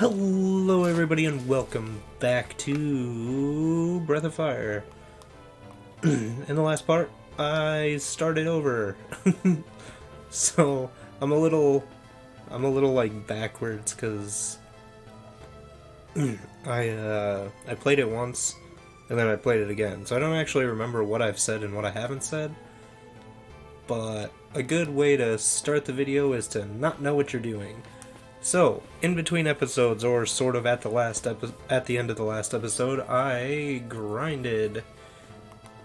Hello everybody and welcome back to Breath of Fire. In the last part, I started over. So, I'm a little like backwards cuz I played it once and then I played it again. So I don't actually remember what I've said and what I haven't said. But a good way to start the video is to not know what you're doing. So, in between episodes, or sort of at the end of the last episode, I grinded.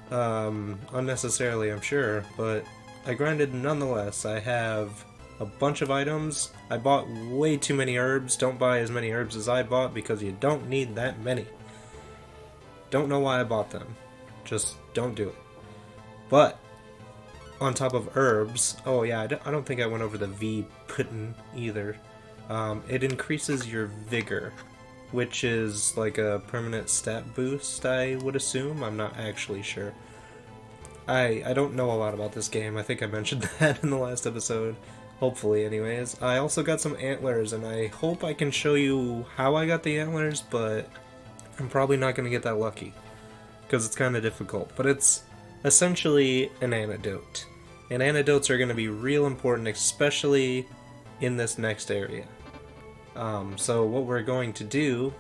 Unnecessarily, I'm sure, but I grinded nonetheless. I have a bunch of items. I bought way too many herbs. Don't buy as many herbs as I bought because you don't need that many. Don't know why I bought them. Just don't do it. But, on top of herbs, oh yeah, I don't think I went over the V pudding either. It increases your vigor, which is like a permanent stat boost, I would assume. I'm not actually sure. I don't know a lot about this game. I think I mentioned that in the last episode. Hopefully, anyways. I also got some antlers, and I hope I can show you how I got the antlers, but I'm probably not going to get that lucky, because it's kind of difficult. But it's essentially an antidote. And antidotes are going to be real important, especially in this next area. So what we're going to do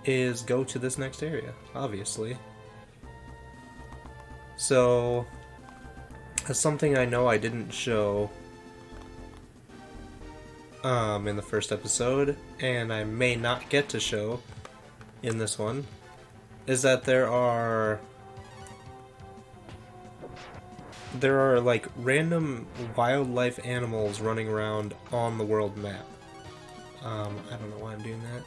is go to this next area, obviously. So, as something I know I didn't show in the first episode, and I may not get to show in this one, is that there are like random wildlife animals running around on the world map. I don't know why I'm doing that.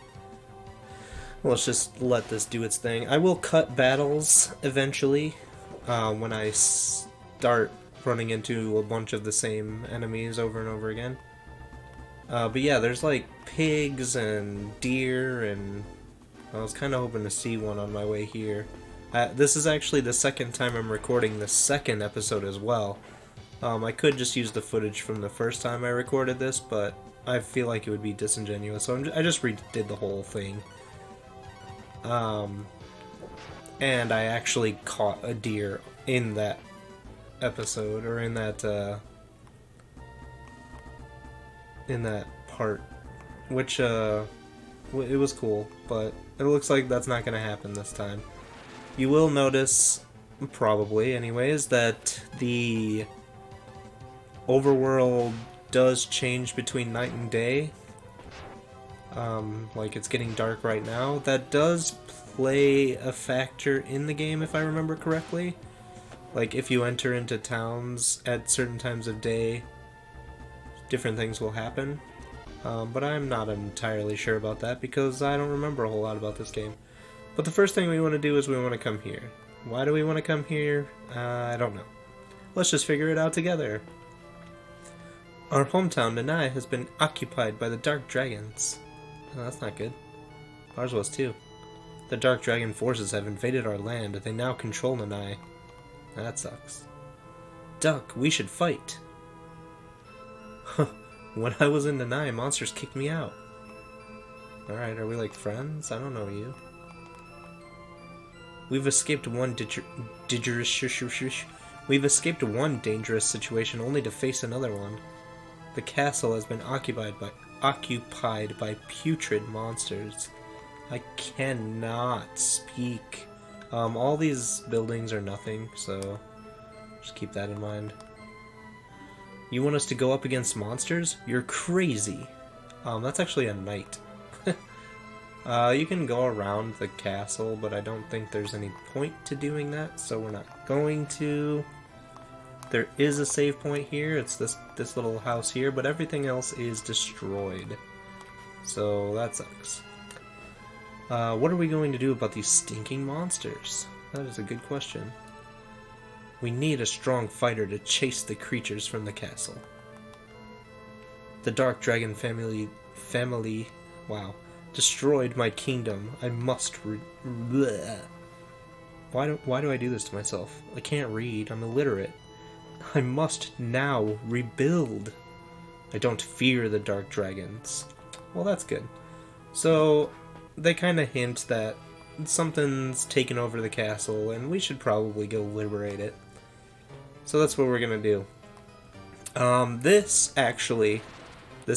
Well, let's just let this do its thing. I will cut battles eventually when I start running into a bunch of the same enemies over and over again. But yeah, there's like pigs and deer, and I was kind of hoping to see one on my way here. This is actually the second time I'm recording the second episode as well. I could just use the footage from the first time I recorded this, but I feel like it would be disingenuous, so I just redid the whole thing. And I actually caught a deer in that episode, or in that part, which it was cool, but it looks like that's not going to happen this time. You will notice, probably anyways, that the overworld does change between night and day. Like it's getting dark right now. That does play a factor in the game, if I remember correctly. Like if you enter into towns at certain times of day, different things will happen. But I'm not entirely sure about that because I don't remember a whole lot about this game. But the first thing we want to do is we want to come here. Why do we want to come here? I don't know. Let's just figure it out together. Our hometown, Nanai, has been occupied by the Dark Dragons. Oh, that's not good. Ours was too. The Dark Dragon forces have invaded our land, and they now control Nanai. That sucks. Duck, we should fight. When I was in Nanai, monsters kicked me out. Alright, are we like friends? I don't know you. We've escaped one dangerous situation only to face another one. The castle has been occupied by putrid monsters. I cannot speak. All these buildings are nothing, so just keep that in mind. You want us to go up against monsters? You're crazy. That's actually a knight. You can go around the castle, but I don't think there's any point to doing that, so we're not going to. There is a save point here. It's this little house here, but everything else is destroyed. So that sucks. What are we going to do about these stinking monsters? That is a good question. We need a strong fighter to chase the creatures from the castle. The Dark Dragon family, destroyed my kingdom. I must Why do I do this to myself? I can't read. I'm illiterate. I must now rebuild. I don't fear the Dark Dragons. Well, that's good. So, they kind of hint that something's taken over the castle, and we should probably go liberate it. So that's what we're gonna do. This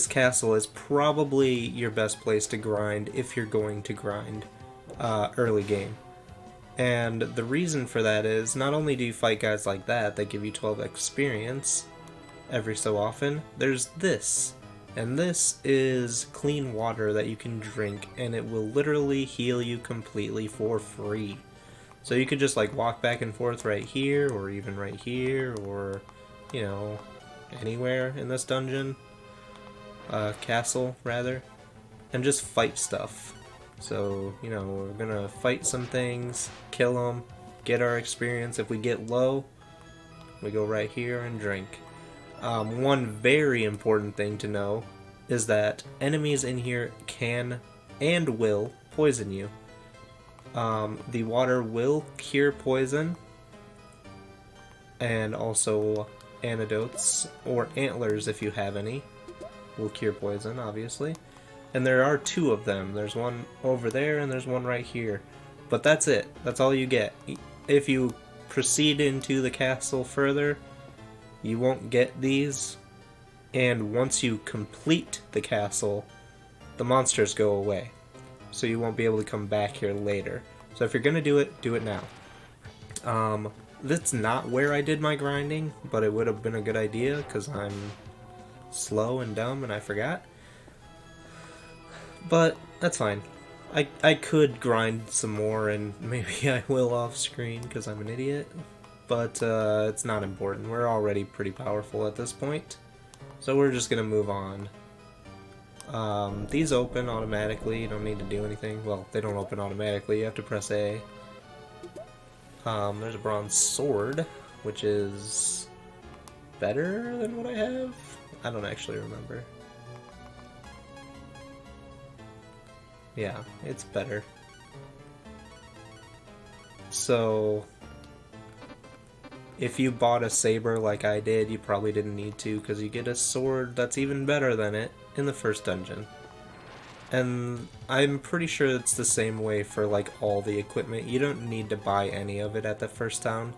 castle is probably your best place to grind if you're going to grind early game. And the reason for that is, not only do you fight guys like that give you 12 experience every so often, there's this. And this is clean water that you can drink, and it will literally heal you completely for free. So you could just like walk back and forth right here, or even right here, or, you know, anywhere in this dungeon. Castle, rather. And just fight stuff. So, you know, we're gonna fight some things, kill them, get our experience. If we get low, we go right here and drink. One very important thing to know is that enemies in here can and will poison you. The water will cure poison, and also antidotes, or antlers if you have any, will cure poison, obviously. And there are 2 of them. There's one over there and there's one right here. But that's it. That's all you get. If you proceed into the castle further, you won't get these. And once you complete the castle, the monsters go away. So you won't be able to come back here later. So if you're going to do it now. That's not where I did my grinding, but it would have been a good idea because I'm slow and dumb and I forgot. But that's fine. I could grind some more, and maybe I will off screen because I'm an idiot. But it's not important. We're already pretty powerful at this point. So we're just going to move on. These open automatically. You don't need to do anything. Well, they don't open automatically. You have to press A. There's a bronze sword, which is better than what I have. I don't actually remember. Yeah, it's better. So, if you bought a saber like I did, you probably didn't need to, because you get a sword that's even better than it in the first dungeon. And I'm pretty sure it's the same way for like all the equipment. You don't need to buy any of it at the first town,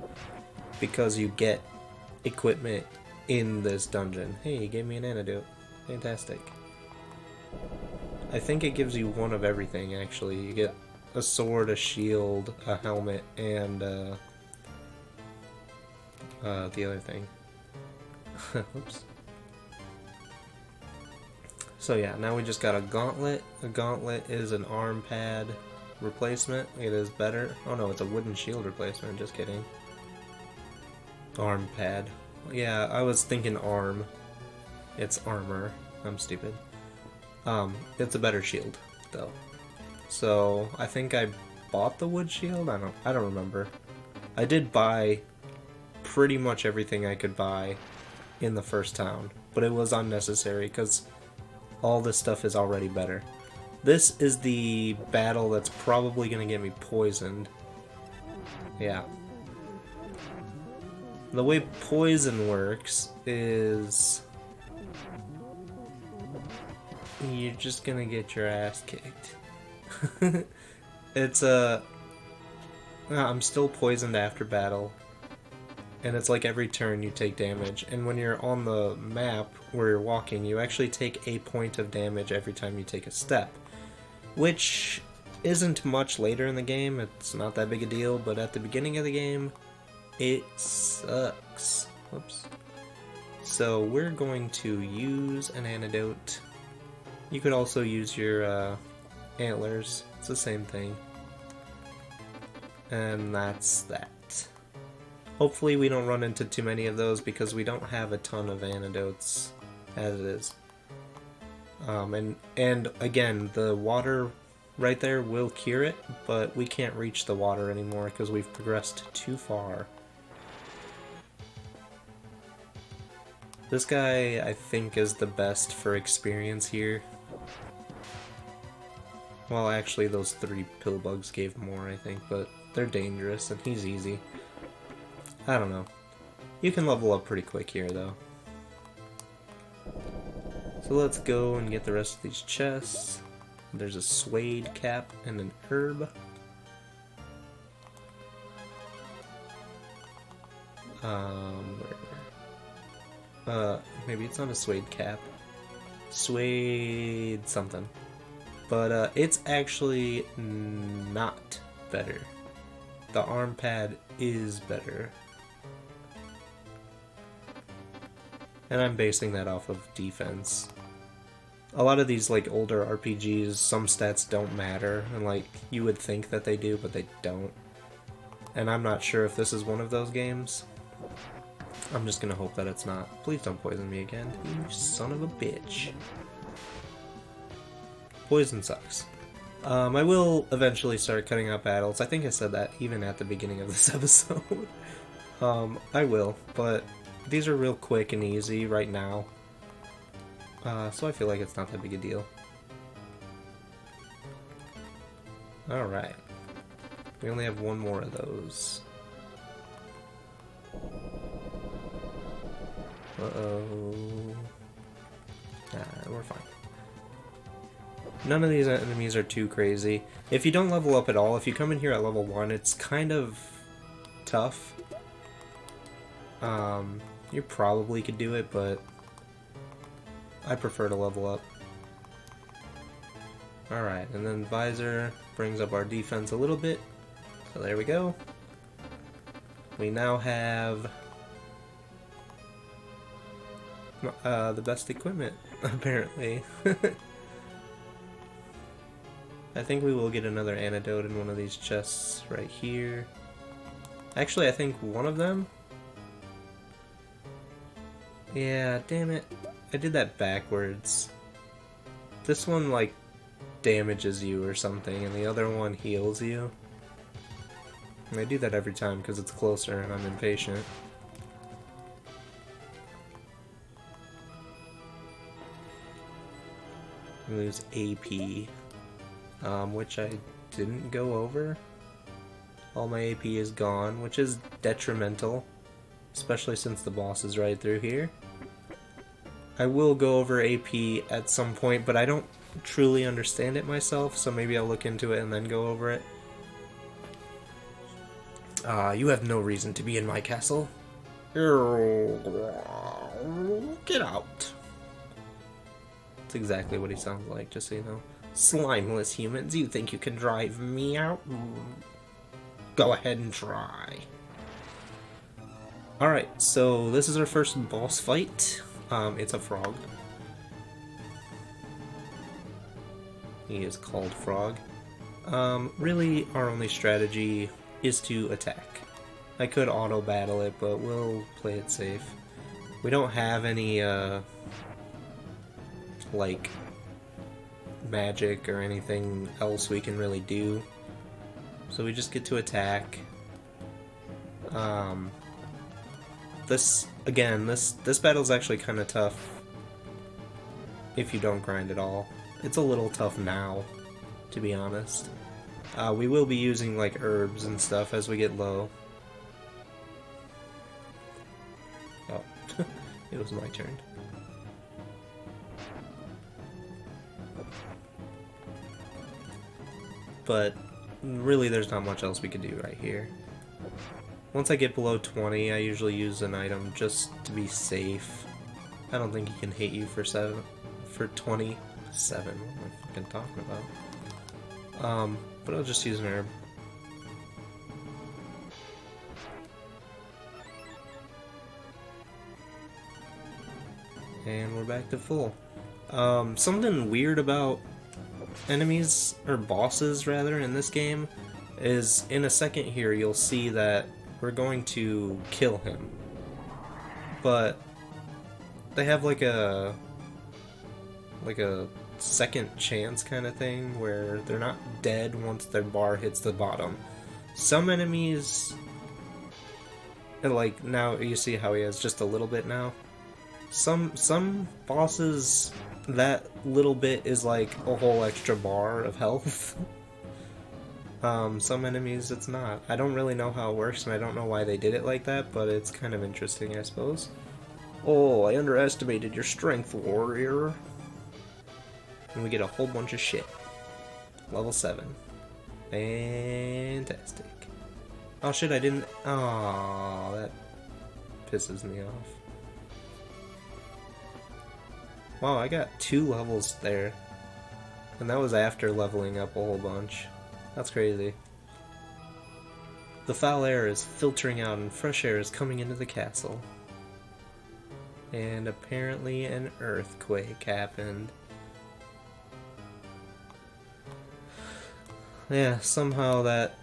because you get equipment in this dungeon. Hey, you gave me an antidote. Fantastic. I think it gives you one of everything, actually. You get a sword, a shield, a helmet, and the other thing. Oops. So yeah, now we just got a gauntlet. A gauntlet is an arm pad replacement. It is better. Oh no, it's a wooden shield replacement. Just kidding. Arm pad. Yeah, I was thinking arm. It's armor. I'm stupid. It's a better shield, though. So, I think I bought the wood shield? I don't remember. I did buy pretty much everything I could buy in the first town, but it was unnecessary, because all this stuff is already better. This is the battle that's probably going to get me poisoned. Yeah. The way poison works is you're just gonna get your ass kicked. It's I'm still poisoned after battle, and it's like every turn you take damage, and when you're on the map where you're walking, you actually take a point of damage every time you take a step, which isn't much later in the game. It's not that big a deal, but at the beginning of the game, it sucks. Whoops. So we're going to use an antidote. You could also use your antlers. It's the same thing. And that's that. Hopefully we don't run into too many of those, because we don't have a ton of antidotes as it is. And again, the water right there will cure it, but we can't reach the water anymore because we've progressed too far. This guy, I think, is the best for experience here. Well, actually, those 3 pillbugs gave more, I think, but they're dangerous, and he's easy. I don't know. You can level up pretty quick here, though. So let's go and get the rest of these chests. There's a suede cap and an herb. Maybe it's not a suede cap. Suede something. But it's actually not better. The arm pad is better. And I'm basing that off of defense. A lot of these like older RPGs, some stats don't matter, and like you would think that they do, but they don't. And I'm not sure if this is one of those games. I'm just gonna hope that it's not. Please don't poison me again, you son of a bitch. Poison sucks. I will eventually start cutting out battles. I think I said that even at the beginning of this episode. I will, but these are real quick and easy right now. So I feel like it's not that big a deal. Alright. We only have one more of those. Uh-oh. Nah, we're fine. None of these enemies are too crazy. If you don't level up at all, if you come in here at level 1, it's kind of tough. You probably could do it, but I prefer to level up. Alright, and then Visor brings up our defense a little bit. So there we go. We now have the best equipment, apparently. I think we will get another antidote in one of these chests right here. Actually, I think one of them? Yeah, damn it. I did that backwards. This one, like, damages you or something, and the other one heals you. And I do that every time because it's closer and I'm impatient. Lose AP. Which I didn't go over. All my AP is gone, which is detrimental, especially since the boss is right through here. I will go over AP at some point, but I don't truly understand it myself, so maybe I'll look into it and then go over it. You have no reason to be in my castle. Get out. That's exactly what he sounds like, just so you know. Slimeless humans, you think you can drive me out? Go ahead and try. Alright, so this is our first boss fight. It's a frog. He is called Frog. Really, our only strategy is to attack. I could auto-battle it, but we'll play it safe. We don't have any, like, magic or anything else we can really do. So we just get to attack. This battle's actually kind of tough if you don't grind at all. It's a little tough now, to be honest. We will be using like herbs and stuff as we get low. Oh, it was my turn. But really there's not much else we could do right here. Once I get below 20, I usually use an item just to be safe. I don't think he can hit you for 27. What am I fucking talking about? But I'll just use an herb. And we're back to full. Something weird about enemies, or bosses rather, in this game is in a second here you'll see that we're going to kill him. But they have like a second chance kind of thing where they're not dead once their bar hits the bottom. Some enemies, like now you see how he has just a little bit now. Some bosses, that little bit is like a whole extra bar of health. Some enemies it's not. I don't really know how it works, and I don't know why they did it like that, but it's kind of interesting, I suppose. Oh, I underestimated your strength, warrior. and we get a whole bunch of shit. Level 7. Fantastic. Oh shit, I didn't... Oh, that pisses me off. Wow, I got 2 levels there. And that was after leveling up a whole bunch. That's crazy. The foul air is filtering out and fresh air is coming into the castle. And apparently an earthquake happened. Yeah, somehow that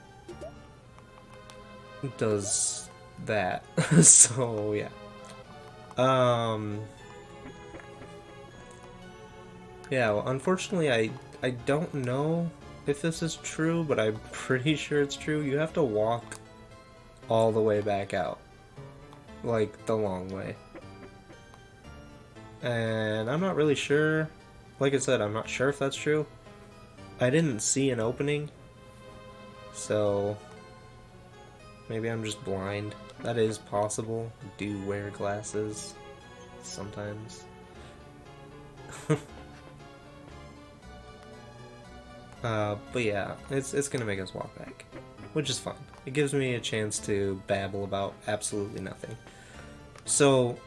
does that. So, yeah. Yeah, well, unfortunately I don't know if this is true, but I'm pretty sure it's true. You have to walk all the way back out. Like, the long way. And I'm not really sure. Like I said, I'm not sure if that's true. I didn't see an opening. So, maybe I'm just blind. That is possible. I do wear glasses sometimes. But yeah, it's gonna make us walk back, which is fine. It gives me a chance to babble about absolutely nothing. So,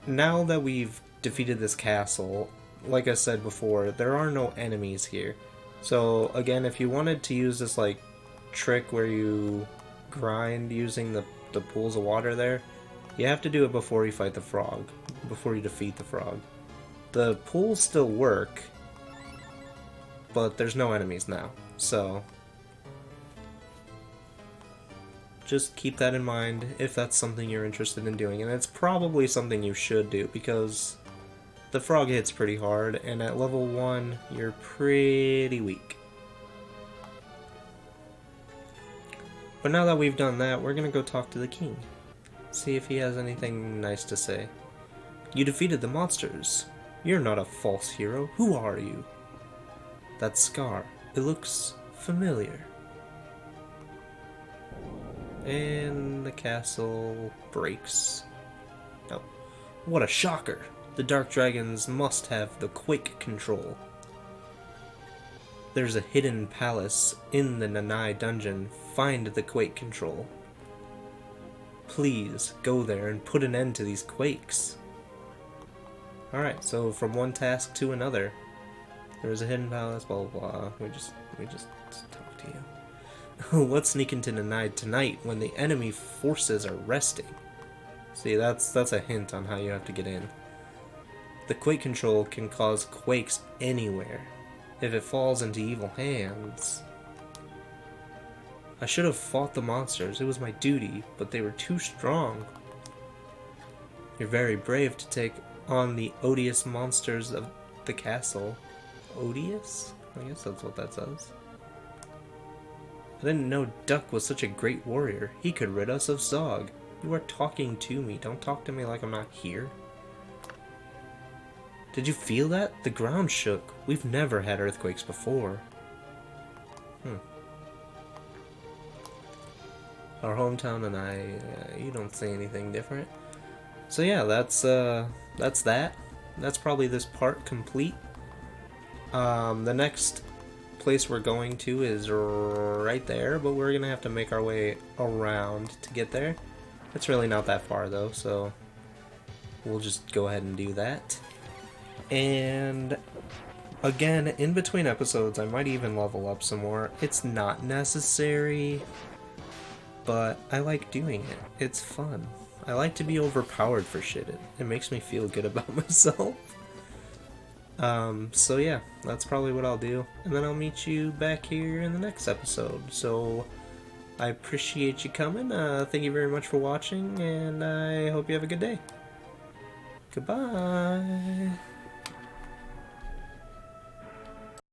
now that we've defeated this castle, like I said before, there are no enemies here. So, again, if you wanted to use this, like, trick where you grind using the pools of water there, you have to do it before you fight the frog, before you defeat the frog. The pools still work, but there's no enemies now, so just keep that in mind if that's something you're interested in doing, and it's probably something you should do because the frog hits pretty hard, and at level 1 you're pretty weak. But now that we've done that, we're gonna go talk to the king, see if he has anything nice to say. You defeated the monsters. You're not a false hero. Who are you? That scar, it looks familiar. And the castle breaks. Oh, what a shocker! The Dark Dragons must have the quake control. There's a hidden palace in the Nanai dungeon. Find the quake control. Please go there and put an end to these quakes. Alright, so from one task to another. There's a hidden palace, blah blah blah. We just talk to you. Let's sneak into Nanai tonight when the enemy forces are resting. See, that's a hint on how you have to get in. The quake control can cause quakes anywhere if it falls into evil hands. I should have fought the monsters. It was my duty, but they were too strong. You're very brave to take on the odious monsters of the castle. Odious? I guess that's what that says. I didn't know Duck was such a great warrior. He could rid us of Zog. You are talking to me. Don't talk to me like I'm not here. Did you feel that? The ground shook. We've never had earthquakes before. Our hometown and you don't say anything different. So yeah, that's that. That's probably this part complete. The next place we're going to is right there, but we're gonna have to make our way around to get there. It's really not that far though, so we'll just go ahead and do that. And again, in between episodes, I might even level up some more. It's not necessary, but I like doing it. It's fun. I like to be overpowered for shit. It makes me feel good about myself. So yeah, that's probably what I'll do. And then I'll meet you back here in the next episode. So I appreciate you coming. Thank you very much for watching, and I hope you have a good day. Goodbye.